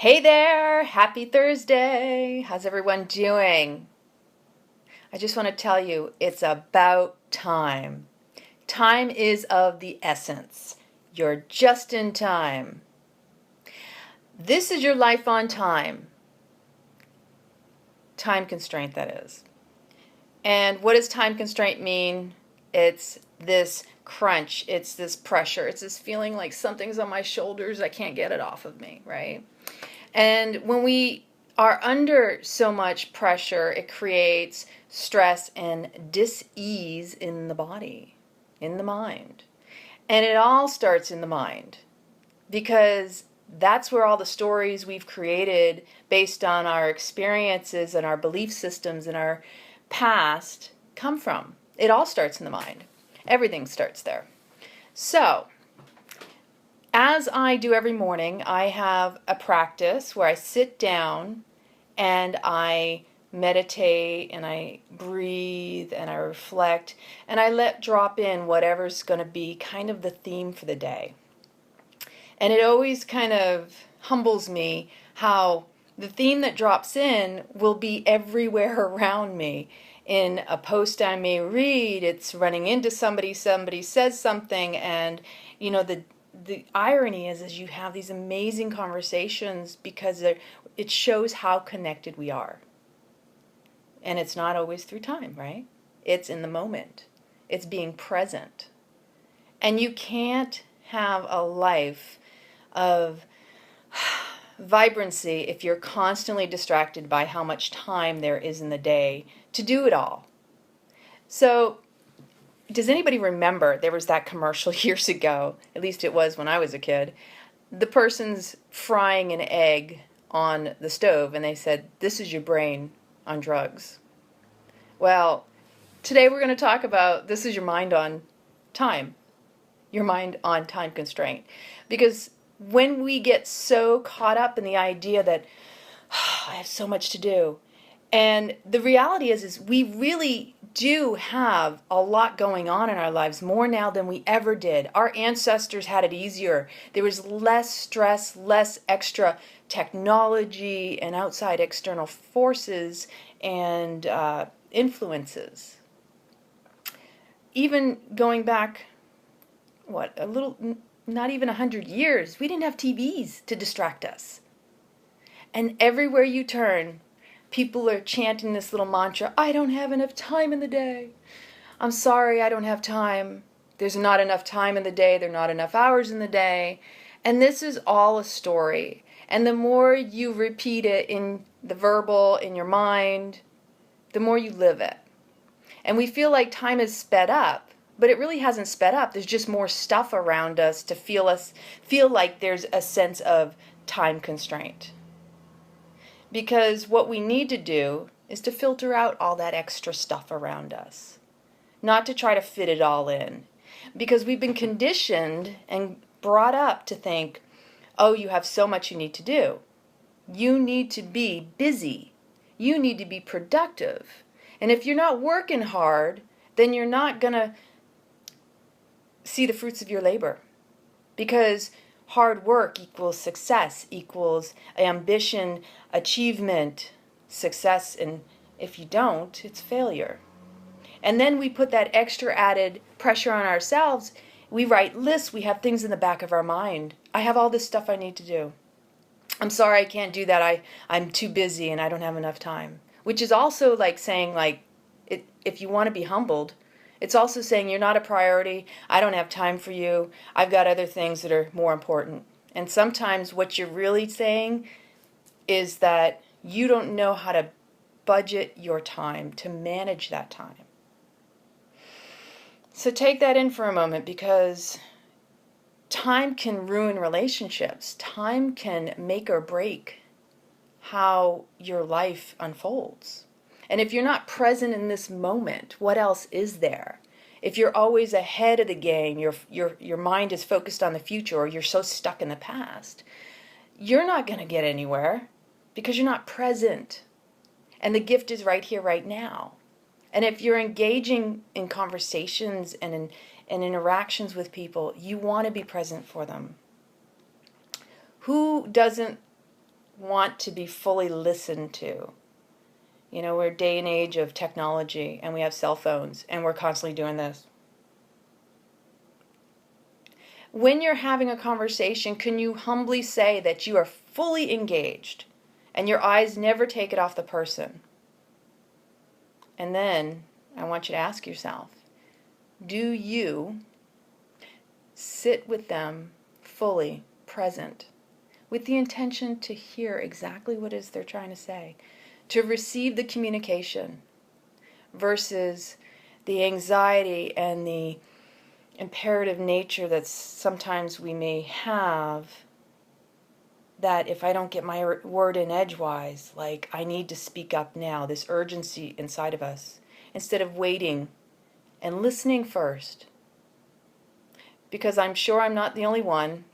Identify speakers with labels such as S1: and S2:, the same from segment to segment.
S1: Hey there, happy Thursday. How's everyone doing? I just want to tell you, it's about time. Time is of the essence. You're just in time. This is your life on time. Time constraint, that is. And what does time constraint mean? It's this crunch, it's this pressure, it's this feeling like something's on my shoulders, I can't get it off of me, right? And when we are under so much pressure, it creates stress and dis-ease in the body, in the mind. And it all starts in the mind because that's where all the stories we've created based on our experiences and our belief systems and our past come from. It all starts in the mind. Everything starts there. So, as I do every morning, I have a practice where I sit down and I meditate and I breathe and I reflect and I let drop in whatever's going to be kind of the theme for the day. And it always kind of humbles me how the theme that drops in will be everywhere around me. In a post I may read, it's running into somebody says something, and the irony is you have these amazing conversations because it shows how connected we are. And it's not always through time, right? It's in the moment. It's being present. And you can't have a life of vibrancy if you're constantly distracted by how much time there is in the day to do it all. So, does anybody remember there was that commercial years ago, at least it was when I was a kid, the person's frying an egg on the stove and they said, "This is your brain on drugs." Well, today we're going to talk about this is your mind on time, your mind on time constraint. Because when we get so caught up in the idea that I have so much to do, and the reality is we really do have a lot going on in our lives, more now than we ever did. Our ancestors had it easier. There was less stress, less extra technology and outside external forces and influences. Even going back, not even 100 years, we didn't have TVs to distract us. And everywhere you turn, people are chanting this little mantra, "I don't have enough time in the day. I'm sorry, I don't have time. There's not enough time in the day. There are not enough hours in the day." And this is all a story. And the more you repeat it in the verbal, in your mind, the more you live it. And we feel like time is sped up, but it really hasn't sped up. There's just more stuff around us to feel like there's a sense of time constraint. Because what we need to do is to filter out all that extra stuff around us, not to try to fit it all in. Because we've been conditioned and brought up to think, oh, you have so much you need to do. You need to be busy. You need to be productive. And if you're not working hard, then you're not going to see the fruits of your labor. Because hard work equals success, equals ambition, achievement, success, and if you don't, it's failure. And then we put that extra added pressure on ourselves. We write lists, we have things in the back of our mind. I have all this stuff I need to do. I'm sorry I can't do that. I'm too busy and I don't have enough time. Which is also like saying, if you want to be humbled, it's also saying you're not a priority, I don't have time for you, I've got other things that are more important. And sometimes what you're really saying is that you don't know how to budget your time, to manage that time. So take that in for a moment, because time can ruin relationships. Time can make or break how your life unfolds. And if you're not present in this moment, what else is there? If you're always ahead of the game, your mind is focused on the future, or you're so stuck in the past, you're not going to get anywhere because you're not present. And the gift is right here, right now. And if you're engaging in conversations and in interactions with people, you want to be present for them. Who doesn't want to be fully listened to. You know, we're a day and age of technology, and we have cell phones, and we're constantly doing this. When you're having a conversation, can you humbly say that you are fully engaged and your eyes never take it off the person? And then I want you to ask yourself, do you sit with them fully present with the intention to hear exactly what it is they're trying to say, to receive the communication versus the anxiety and the imperative nature that sometimes we may have, that if I don't get my word in edgewise, like I need to speak up now, this urgency inside of us, instead of waiting and listening first. Because I'm sure I'm not the only one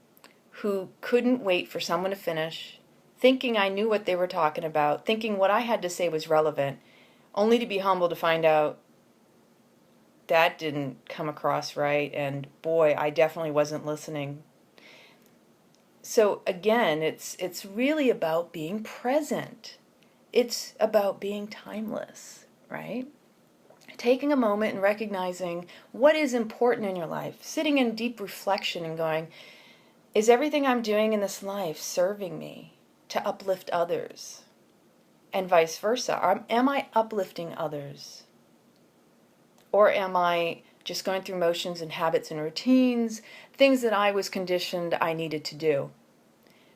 S1: who couldn't wait for someone to finish, thinking I knew what they were talking about, thinking what I had to say was relevant, only to be humbled to find out that didn't come across right, and boy, I definitely wasn't listening. So again, it's really about being present. It's about being timeless, right? Taking a moment and recognizing what is important in your life, sitting in deep reflection and going, is everything I'm doing in this life serving me to uplift others? And vice versa. Am I uplifting others? Or am I just going through motions and habits and routines, things that I was conditioned I needed to do?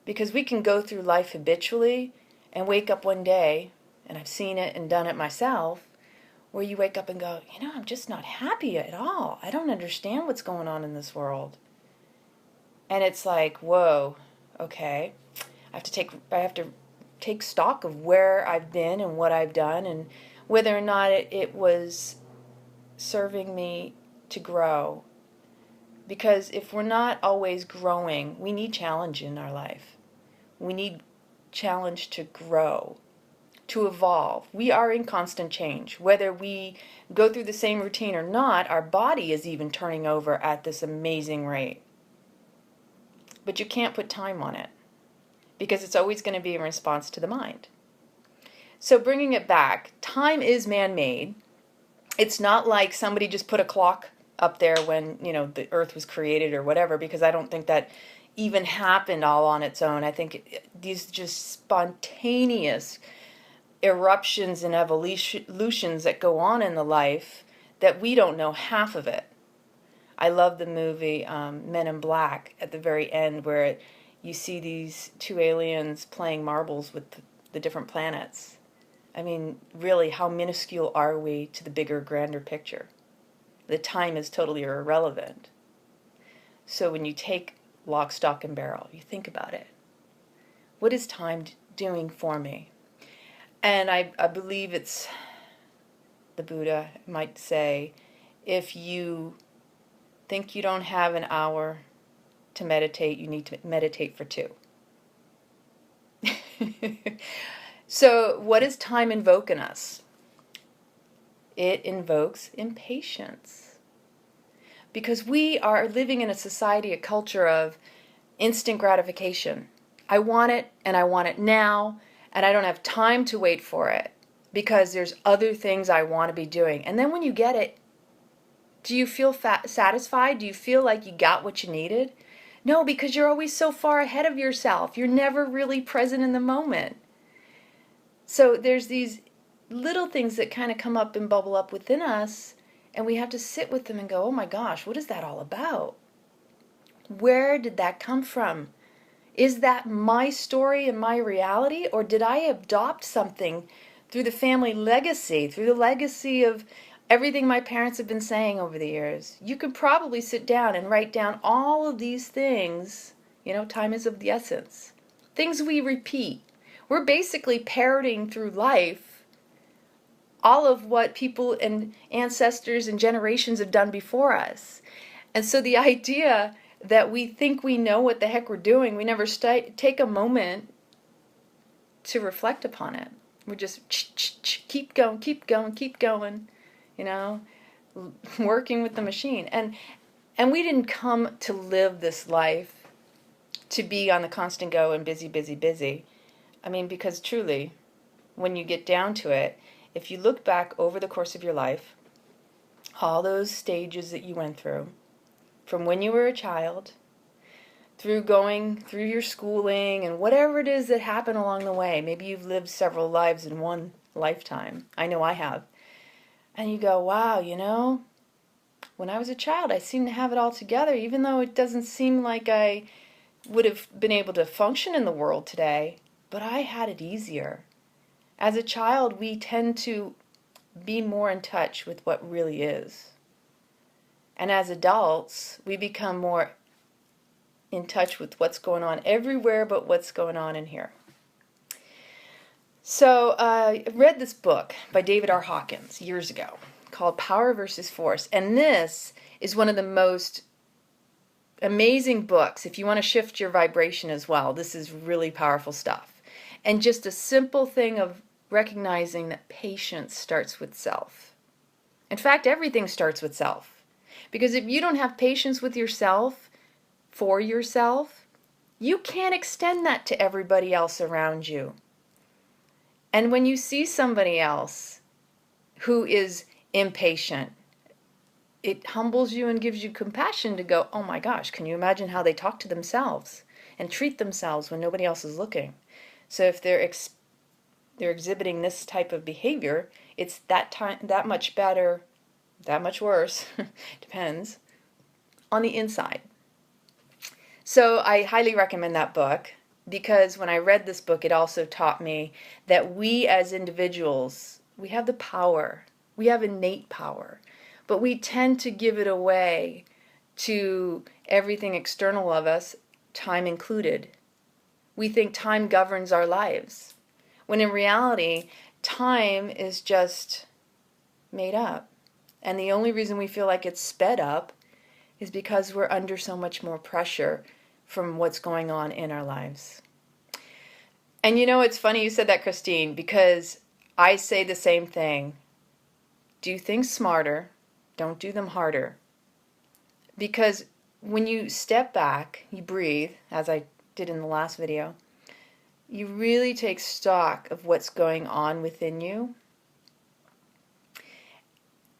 S1: Because we can go through life habitually and wake up one day, and I've seen it and done it myself, where you wake up and go, you know, I'm just not happy at all. I don't understand what's going on in this world. And it's like, whoa, okay. I have to take stock of where I've been and what I've done and whether or not it was serving me to grow. Because if we're not always growing, we need challenge in our life. We need challenge to grow, to evolve. We are in constant change. Whether we go through the same routine or not, our body is even turning over at this amazing rate. But you can't put time on it because it's always going to be in response to the mind. So bringing it back, time is man-made. It's not like somebody just put a clock up there when, you know, the earth was created or whatever, because I don't think that even happened all on its own. I think these just spontaneous eruptions and evolutions that go on in the life that we don't know half of it. I love the movie Men in Black at the very end where you see these two aliens playing marbles with the different planets. I mean, really, how minuscule are we to the bigger, grander picture? The time is totally irrelevant. So when you take lock, stock, and barrel, you think about it. What is time doing for me? And I believe it's the Buddha might say, if you think you don't have an hour to meditate, you need to meditate for 2. So what does time invoke in us? It invokes impatience. Because we are living in a society, a culture of instant gratification. I want it, and I want it now, and I don't have time to wait for it because there's other things I want to be doing. And then when you get it, do you feel satisfied? Do you feel like you got what you needed? No, because you're always so far ahead of yourself. You're never really present in the moment. So there's these little things that kind of come up and bubble up within us, and we have to sit with them and go, oh my gosh, what is that all about? Where did that come from? Is that my story and my reality, or did I adopt something through the family legacy, through the legacy of everything my parents have been saying over the years? You could probably sit down and write down all of these things. You know, time is of the essence. Things we repeat. We're basically parroting through life all of what people and ancestors and generations have done before us. And so the idea that we think we know what the heck we're doing, we never take a moment to reflect upon it. We're just keep going, keep going, keep going, you know, working with the machine. And we didn't come to live this life to be on the constant go and busy, busy, busy. I mean, because truly, when you get down to it, if you look back over the course of your life, all those stages that you went through, from when you were a child, through going through your schooling and whatever it is that happened along the way. Maybe you've lived several lives in one lifetime. I know I have. And you go, wow, when I was a child, I seemed to have it all together, even though it doesn't seem like I would have been able to function in the world today, but I had it easier. As a child, we tend to be more in touch with what really is. And as adults, we become more in touch with what's going on everywhere but what's going on in here. So I read this book by David R. Hawkins years ago called Power versus Force. And this is one of the most amazing books. If you want to shift your vibration as well, this is really powerful stuff. And just a simple thing of recognizing that patience starts with self. In fact, everything starts with self. Because if you don't have patience with yourself, for yourself, you can't extend that to everybody else around you. And when you see somebody else who is impatient, it humbles you and gives you compassion to go, oh my gosh, can you imagine how they talk to themselves and treat themselves when nobody else is looking? So if they're exhibiting this type of behavior, it's that much better, that much worse, depends, on the inside. So I highly recommend that book, because when I read this book, it also taught me that we as individuals, we have the power. We have innate power, but we tend to give it away to everything external of us, time included. We think time governs our lives, when in reality, time is just made up. And the only reason we feel like it's sped up is because we're under so much more pressure from what's going on in our lives. And it's funny you said that, Christine, because I say the same thing. Do things smarter, don't do them harder. Because when you step back, you breathe, as I did in the last video, you really take stock of what's going on within you.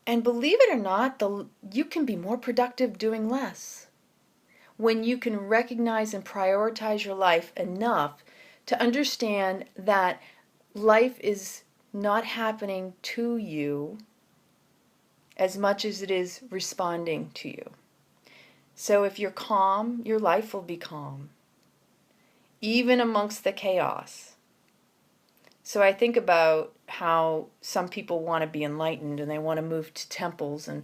S1: And believe it or not, you can be more productive doing less. When you can recognize and prioritize your life enough to understand that life is not happening to you as much as it is responding to you. So if you're calm, your life will be calm, even amongst the chaos. So I think about how some people want to be enlightened and they want to move to temples and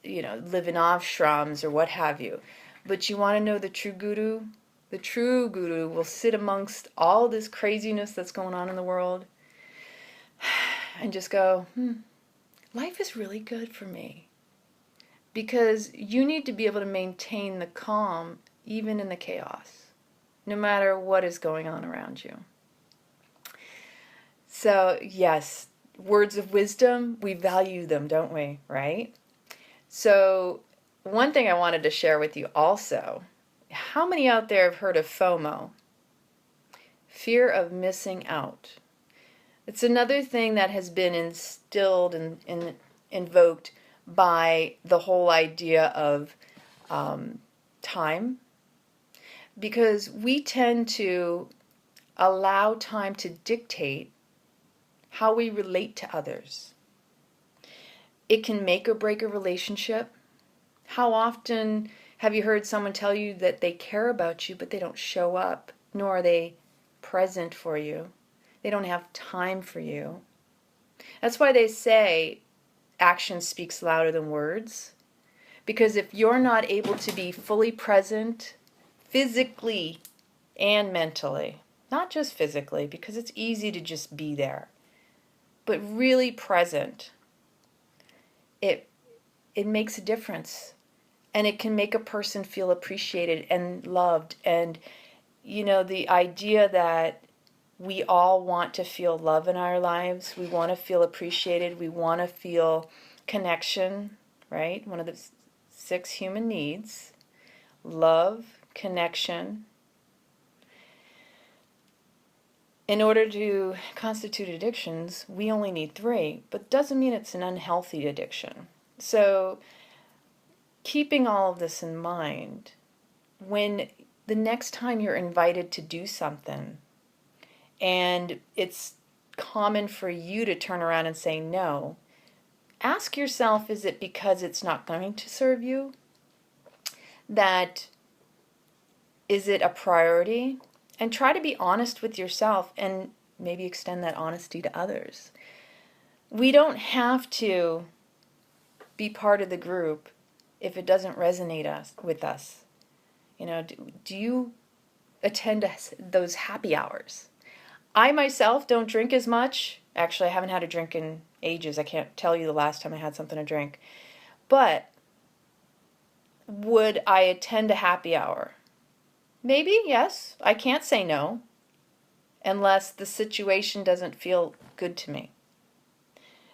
S1: live in ashrams or what have you. But you want to know the true guru? The true guru will sit amongst all this craziness that's going on in the world and just go, life is really good for me. Because you need to be able to maintain the calm even in the chaos, no matter what is going on around you. So yes, words of wisdom, we value them, don't we, right? So one thing I wanted to share with you also, how many out there have heard of FOMO? Fear of missing out. It's another thing that has been instilled and invoked by the whole idea of time, because we tend to allow time to dictate how we relate to others. It can make or break a relationship. How often have you heard someone tell you that they care about you, but they don't show up, nor are they present for you? They don't have time for you. That's why they say action speaks louder than words. Because if you're not able to be fully present, physically and mentally, not just physically, because it's easy to just be there, but really present, it makes a difference. And it can make a person feel appreciated and loved. And, the idea that we all want to feel love in our lives. We want to feel appreciated. We want to feel connection, right? One of the 6 human needs. Love, connection. in order to constitute addictions, we only need 3, but doesn't mean it's an unhealthy addiction. So keeping all of this in mind, when the next time you're invited to do something and it's common for you to turn around and say no, ask yourself, is it because it's not going to serve you? Is it a priority? And try to be honest with yourself and maybe extend that honesty to others. We don't have to be part of the group if it doesn't resonate with us. Do you attend those happy hours? I myself don't drink as much. Actually, I haven't had a drink in ages. I can't tell you the last time I had something to drink. But would I attend a happy hour? Maybe, yes. I can't say no unless the situation doesn't feel good to me.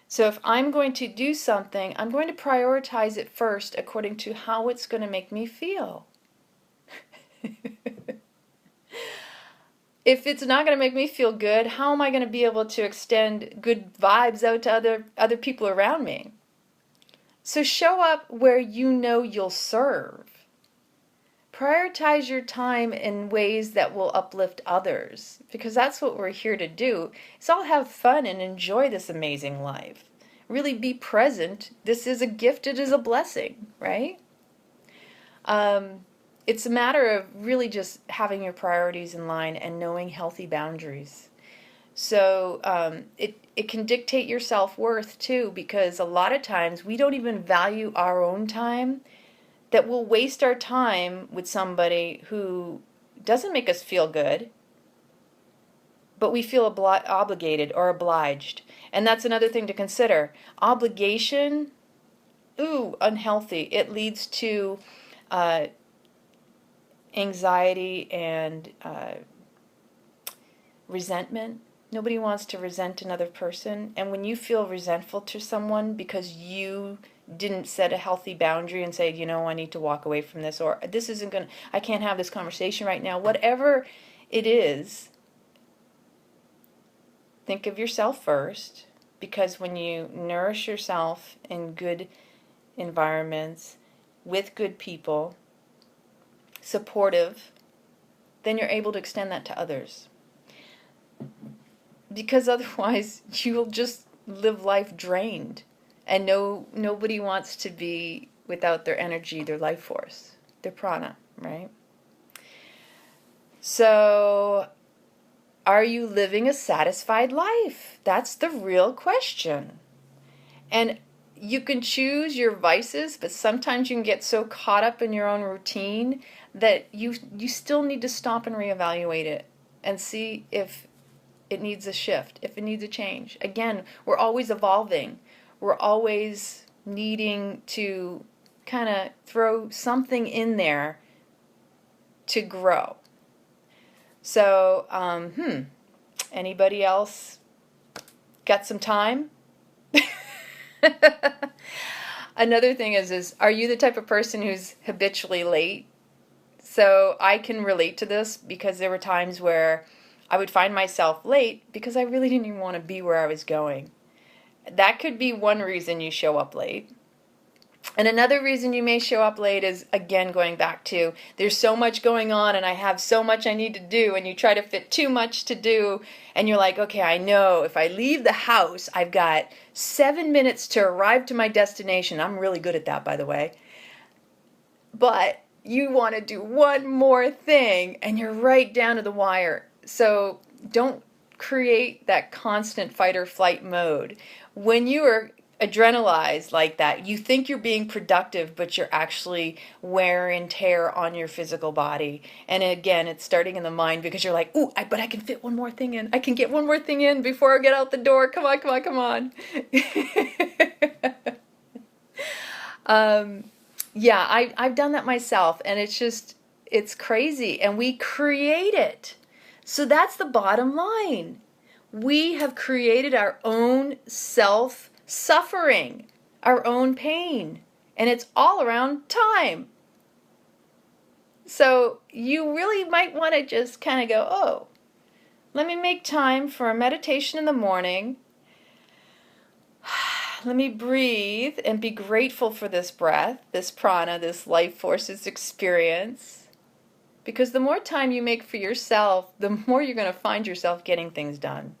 S1: So if I'm going to do something, I'm going to prioritize it first according to how it's going to make me feel. If it's not going to make me feel good, how am I going to be able to extend good vibes out to other people around me? So show up where you know you'll serve. Prioritize your time in ways that will uplift others, because that's what we're here to do. Is all have fun and enjoy this amazing life. Really be present. This is a gift. It is a blessing, right? It's a matter of really just having your priorities in line and knowing healthy boundaries. So it can dictate your self-worth too, because a lot of times we don't even value our own time, that we'll waste our time with somebody who doesn't make us feel good, but we feel obligated or obliged. And that's another thing to consider. Obligation, unhealthy. It leads to anxiety and resentment. Nobody wants to resent another person. And when you feel resentful to someone because you didn't set a healthy boundary and say, I need to walk away from this, or this isn't going to, I can't have this conversation right now, whatever it is, think of yourself first, because when you nourish yourself in good environments, with good people, supportive, then you're able to extend that to others. Because otherwise, you'll just live life drained. And nobody wants to be without their energy, their life force, their prana, right? So, are you living a satisfied life? That's the real question. And you can choose your vices, but sometimes you can get so caught up in your own routine that you still need to stop and reevaluate it and see if it needs a shift, if it needs a change. Again, we're always evolving. We're always needing to kind of throw something in there to grow. So, anybody else got some time? Another thing is are you the type of person who's habitually late? So I can relate to this, because there were times where I would find myself late because I really didn't even want to be where I was going. That could be one reason you show up late. And another reason you may show up late is, again, going back to, there's so much going on and I have so much I need to do, and you try to fit too much to do, and you're like, okay, I know if I leave the house, I've got 7 minutes to arrive to my destination. I'm really good at that, by the way. But you want to do one more thing, and you're right down to the wire. So don't create that constant fight or flight mode. When you are adrenalized like that, you think you're being productive, but you're actually wear and tear on your physical body. And again, it's starting in the mind, because you're like, but I can fit one more thing in. I can get one more thing in before I get out the door. Come on, come on, come on. Yeah, I've done that myself, and it's crazy, and we create it. So that's the bottom line. We have created our own self-suffering, our own pain, and it's all around time. So you really might want to just kind of go, Let me make time for a meditation in the morning. Let me breathe and be grateful for this breath, this prana, this life force, this experience. Because the more time you make for yourself, the more you're going to find yourself getting things done.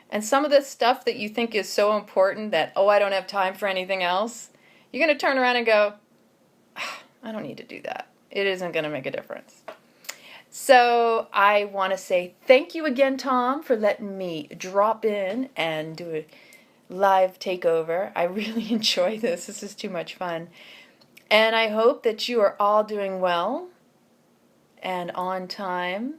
S1: And some of the stuff that you think is so important that, oh, I don't have time for anything else, you're going to turn around and go, I don't need to do that. It isn't going to make a difference. So I want to say thank you again, Tom, for letting me drop in and do a live takeover. I really enjoy this. This is too much fun. And I hope that you are all doing well and on time.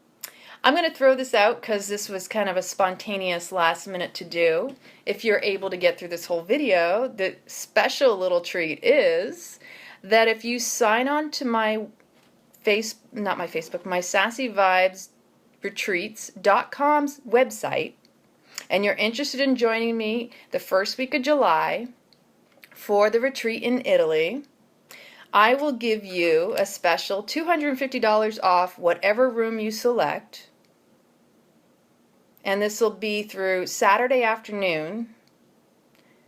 S1: I'm going to throw this out because this was kind of a spontaneous last minute to do. If you're able to get through this whole video, the special little treat is that if you sign on to my my Sassy Vibes Retreats.com's website, and you're interested in joining me the first week of July for the retreat in Italy, I will give you a special $250 off whatever room you select. And this will be through Saturday afternoon.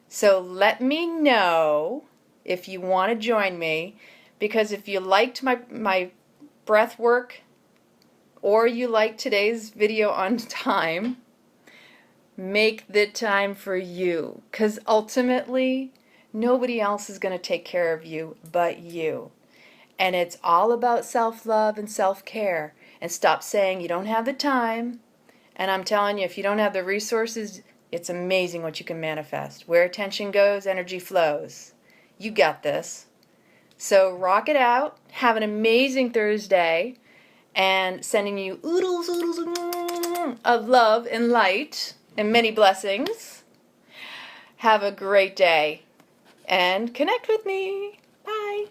S1: So let me know if you want to join me, because if you liked my breath work or you like today's video on time, make the time for you, because ultimately nobody else is going to take care of you but you. And it's all about self-love and self-care. And stop saying you don't have the time. And I'm telling you, if you don't have the resources, it's amazing what you can manifest. Where attention goes, energy flows. You got this. So rock it out. Have an amazing Thursday. And sending you oodles of love and light and many blessings. Have a great day. And connect with me. Bye.